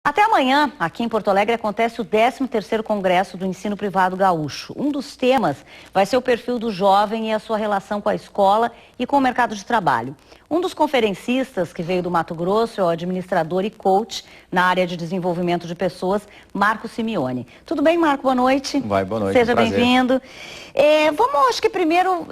Até amanhã, aqui em Porto Alegre, acontece o 13º Congresso do Ensino Privado Gaúcho. Um dos temas vai ser o perfil do jovem e a sua relação com a escola e com o mercado de trabalho. Um dos conferencistas que veio do Mato Grosso é o administrador e coach na área de desenvolvimento de pessoas, Marco Simeone. Tudo bem, Marco? Boa noite. Vai, boa noite. Seja bem-vindo. Vamos, acho que primeiro...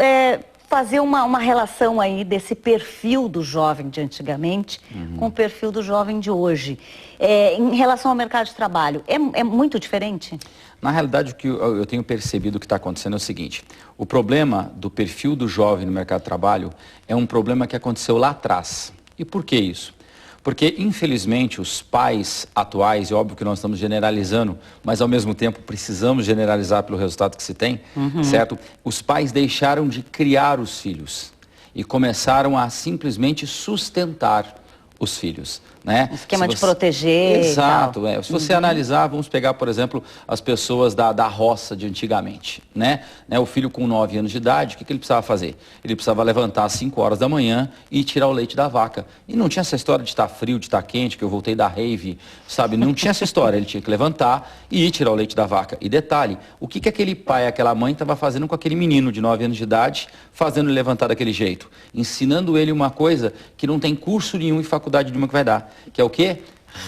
fazer uma relação aí desse perfil do jovem de antigamente com o perfil do jovem de hoje. Em relação ao mercado de trabalho, é muito diferente? Na realidade, o que eu tenho percebido que está acontecendo é o seguinte: o problema do perfil do jovem no mercado de trabalho é um problema que aconteceu lá atrás. E por que isso? Porque, infelizmente, os pais atuais, é óbvio que nós estamos generalizando, mas ao mesmo tempo precisamos generalizar pelo resultado que se tem, certo? Os pais deixaram de criar os filhos e começaram a simplesmente sustentar os filhos, né? Esquema de proteger. Exato, se você analisar, vamos pegar, por exemplo, as pessoas da roça de antigamente, né? O filho com 9 anos de idade, o que ele precisava fazer? Ele precisava levantar às 5 horas da manhã e tirar o leite da vaca. E não tinha essa história de estar frio, de estar quente, que eu voltei da rave, sabe? Não tinha essa história, ele tinha que levantar e ir tirar o leite da vaca. E detalhe, o que aquele pai, aquela mãe estava fazendo com aquele menino de 9 anos de idade, fazendo ele levantar daquele jeito? Ensinando ele uma coisa que não tem curso nenhum e faculdade nenhuma que vai dar, que é o quê?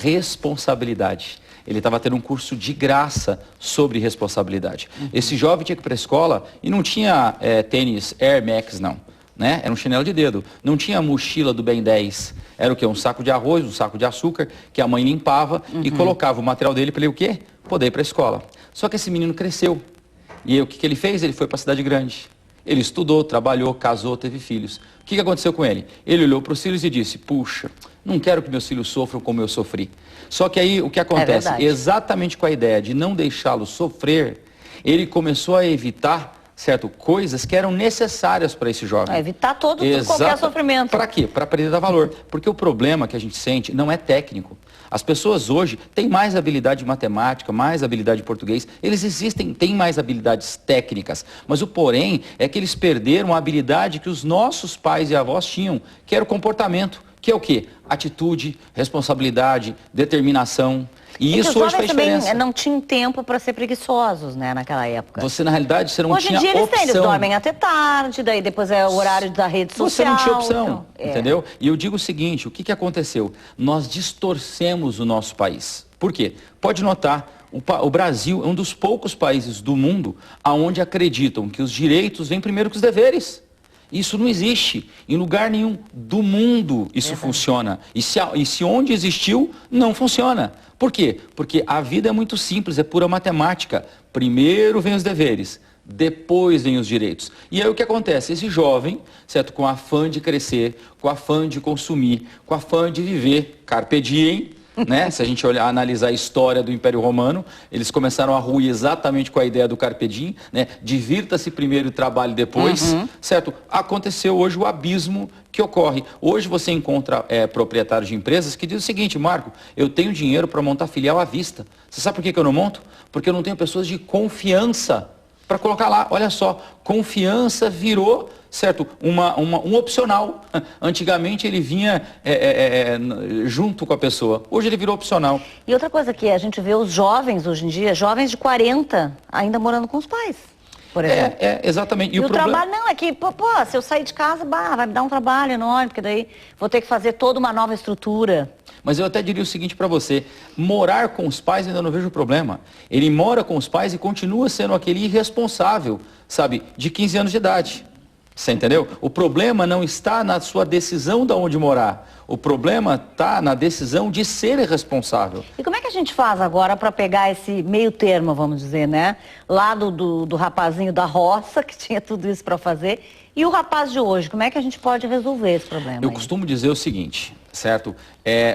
Responsabilidade. Ele estava tendo um curso de graça sobre responsabilidade. Esse jovem tinha que ir para a escola e não tinha tênis Air Max, não. Né? Era um chinelo de dedo. Não tinha a mochila do Ben 10. Era o quê? Um saco de arroz, um saco de açúcar, que a mãe limpava e colocava o material dele para ele o quê? Poder ir para a escola. Só que esse menino cresceu. E aí, o que ele fez? Ele foi para a cidade grande. Ele estudou, trabalhou, casou, teve filhos. O que aconteceu com ele? Ele olhou para os filhos e disse: puxa, não quero que meus filhos sofram como eu sofri. Só que aí o que acontece? Exatamente com a ideia de não deixá-los sofrer, ele começou a evitar, certo, coisas que eram necessárias para esse jovem. Evitar qualquer sofrimento. Para quê? Para perder valor. Porque o problema que a gente sente não é técnico. As pessoas hoje têm mais habilidade de matemática, mais habilidade de português, têm mais habilidades técnicas, mas o porém é que eles perderam a habilidade que os nossos pais e avós tinham, que era o comportamento, que é o quê? Atitude, responsabilidade, determinação. E isso hoje faz diferença. Também não tinham tempo para ser preguiçosos, né, naquela época. Na realidade, você não tinha opção. Hoje em dia eles dormem até tarde, daí depois é o horário da rede social. Você não tinha opção, entendeu? E eu digo o seguinte, o que aconteceu? Nós distorcemos o nosso país. Por quê? Pode notar, o Brasil é um dos poucos países do mundo onde acreditam que os direitos vêm primeiro que os deveres. Isso não existe. Em lugar nenhum do mundo isso funciona. E se onde existiu, não funciona. Por quê? Porque a vida é muito simples, é pura matemática. Primeiro vem os deveres, depois vem os direitos. E aí o que acontece? Esse jovem, certo, com afã de crescer, com afã de consumir, com afã de viver, carpe diem, né? Se a gente analisar a história do Império Romano, eles começaram a ruir exatamente com a ideia do carpe diem, né? Divirta-se primeiro e trabalhe depois, certo? Aconteceu hoje o abismo que ocorre. Hoje você encontra proprietários de empresas que dizem o seguinte: Marco, eu tenho dinheiro para montar filial à vista. Você sabe por que eu não monto? Porque eu não tenho pessoas de confiança para colocar lá. Olha só, confiança virou, certo, um opcional. Antigamente ele vinha junto com a pessoa, hoje ele virou opcional. E outra coisa que a gente vê os jovens hoje em dia, jovens de 40, ainda morando com os pais, por exemplo. Exatamente. E o trabalho não, é que, se eu sair de casa, vai me dar um trabalho enorme, porque daí vou ter que fazer toda uma nova estrutura. Mas eu até diria o seguinte para você: morar com os pais ainda não vejo problema. Ele mora com os pais e continua sendo aquele irresponsável, sabe, de 15 anos de idade. Você entendeu? O problema não está na sua decisão de onde morar. O problema está na decisão de ser responsável. E como é que a gente faz agora para pegar esse meio termo, vamos dizer, né? Lá do rapazinho da roça, que tinha tudo isso para fazer, e o rapaz de hoje, como é que a gente pode resolver esse problema? Eu costumo dizer o seguinte, certo?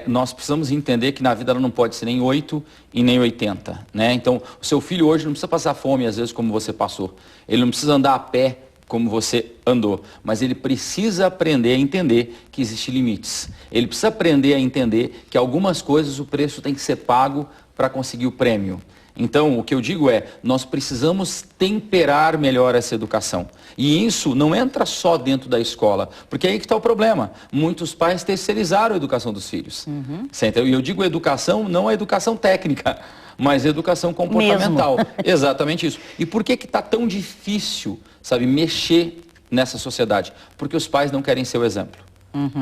Nós precisamos entender que na vida ela não pode ser nem 8 e nem 80, né? Então, o seu filho hoje não precisa passar fome, às vezes, como você passou. Ele não precisa andar a pé como você andou, mas ele precisa aprender a entender que existem limites. Ele precisa aprender a entender que algumas coisas o preço tem que ser pago para conseguir o prêmio. Então, o que eu digo é, nós precisamos temperar melhor essa educação. E isso não entra só dentro da escola, porque é aí que está o problema. Muitos pais terceirizaram a educação dos filhos. E eu digo educação, não a educação técnica, mas a educação comportamental. Exatamente isso. E por que está tão difícil, sabe, mexer nessa sociedade? Porque os pais não querem ser o exemplo.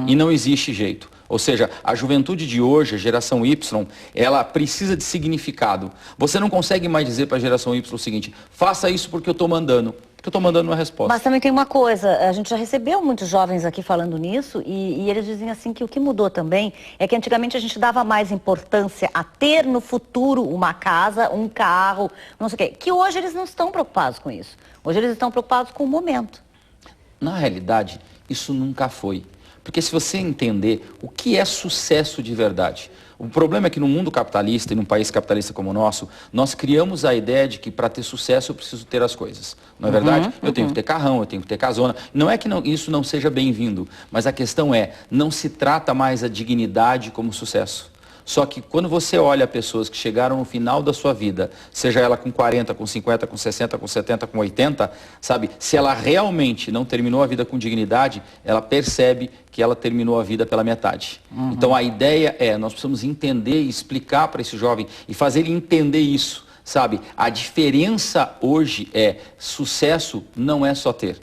E não existe jeito. Ou seja, a juventude de hoje, a geração Y, ela precisa de significado. Você não consegue mais dizer para a geração Y o seguinte, faça isso porque eu estou mandando. Porque eu estou mandando uma resposta. Mas também tem uma coisa, a gente já recebeu muitos jovens aqui falando nisso e eles dizem assim que o que mudou também é que antigamente a gente dava mais importância a ter no futuro uma casa, um carro, não sei o quê. Que hoje eles não estão preocupados com isso. Hoje eles estão preocupados com o momento. Na realidade, isso nunca foi. Porque se você entender o que é sucesso de verdade, o problema é que no mundo capitalista e num país capitalista como o nosso, nós criamos a ideia de que para ter sucesso eu preciso ter as coisas. Não é verdade? Eu tenho que ter carrão, eu tenho que ter casona. Não é que isso não seja bem-vindo, mas a questão é, não se trata mais a dignidade como sucesso. Só que quando você olha pessoas que chegaram no final da sua vida, seja ela com 40, com 50, com 60, com 70, com 80, sabe? Se ela realmente não terminou a vida com dignidade, ela percebe que ela terminou a vida pela metade. Então a ideia é, nós precisamos entender e explicar para esse jovem e fazer ele entender isso, sabe? A diferença hoje é, sucesso não é só ter,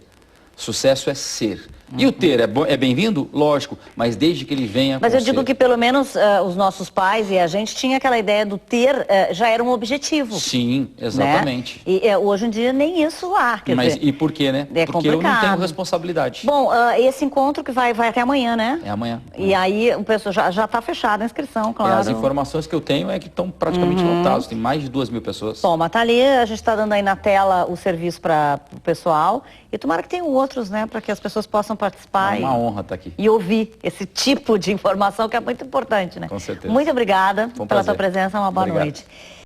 sucesso é ser. E o ter é bem-vindo? Lógico, mas desde que ele venha Mas com eu digo ser. que pelo menos os nossos pais e a gente tinha aquela ideia do ter, já era um objetivo. Sim, exatamente. Né? E hoje em dia nem isso há. Mas e por quê, né? É porque eu não tenho complicado. responsabilidade. Bom, esse encontro que vai até amanhã, né? É amanhã. E aí o pessoal já está fechada a inscrição, claro. As informações que eu tenho é que estão praticamente lotados, tem mais de 2.000 pessoas. Bom, mas tá ali, a gente está dando aí na tela o serviço para o pessoal. E tomara que tenham outros, né? Para que as pessoas possam participar. É uma honra estar aqui. E ouvir esse tipo de informação que é muito importante, né? Com certeza. Muito obrigada Foi um pela prazer. tua presença, uma boa Obrigado. noite.